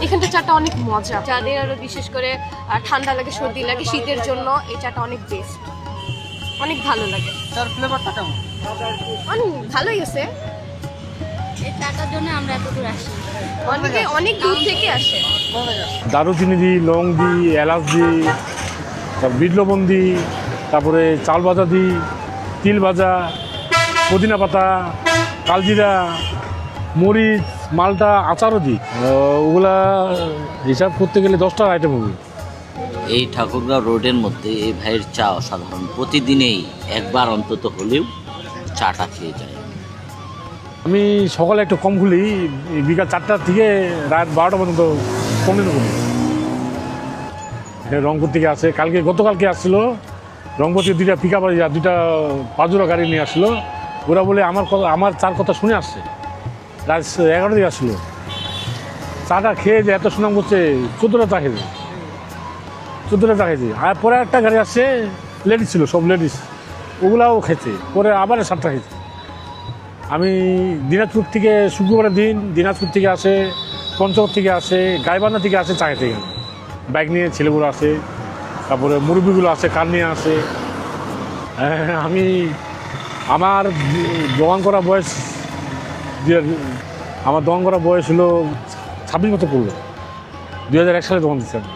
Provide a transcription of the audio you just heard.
এখানটা চাটা অনেক মজা, যাদের আরো বিশেষ করে ঠান্ডা লাগে, সর্দি লাগে, শীতের জন্য এই চাটা অনেক বেস্ট, অনেক ভালো লাগে। তার ফ্লেভারটা কেমন? অনেক ভালোই আছে। এই চাটার জন্য আমরা এত দূর আসি। অনেকে অনেক দূর থেকে আসে। দারুচিনি দিই, লং দিই, এলাচ দিই, তারপর বিট লবণ দিই, তারপরে চাল ভাজা দিই, তিল ভাজা, পুদিনা পাতা, কালজিরা, মরিচ, মালটা, আচারও দিই। ওগুলা হিসাব করতে গেলে 10টার আইটেম হবে। এই ঠাকুরগাঁও রোডের মধ্যে এই ভাইয়ের চা অসাধারণ, প্রতিদিনেই একবার অন্তত হলেও চাটা খেয়ে যায়। আমি সকালে একটু কম খুলি, বিকাল 4টা থেকে রাত 12টা পর্যন্ত কমে করি। রংপুর থেকে আসে, গতকালকে আসছিলো রংপুর থেকে 2টা পিক আপ, 2টা পাজুরা গাড়ি নিয়ে আসলো। ওরা বলে আমার চার কথা শুনে আসছে, রাত 11টা দিকে আসছিলো। চাটা খেয়ে যে এত সুনাম করছে, 14টা চা খেয়েছে, 14টা চা খেয়েছে। আর পরে একটা গাড়ি আসছে, লেডিস ছিল, সব লেডিস, ওগুলাও খেয়েছে। পরে আবার 7টা খেয়েছে। আমি দিনাজপুর থেকে শুক্রবারের দিন দিনাজপুর থেকে আসে, পঞ্চগড় থেকে আসে, গাইবান্ধা থেকে আসে চা খেতে। গেলে বাইক নিয়ে ছেলেগুলো আসে, তারপরে মুরব্বীগুলো আসে, কার নিয়ে আসে। আমি আমার দোকান করা বয়স হলো 26 মতো পড়লো। 2001 সালে দোকান দিচ্ছি আমি।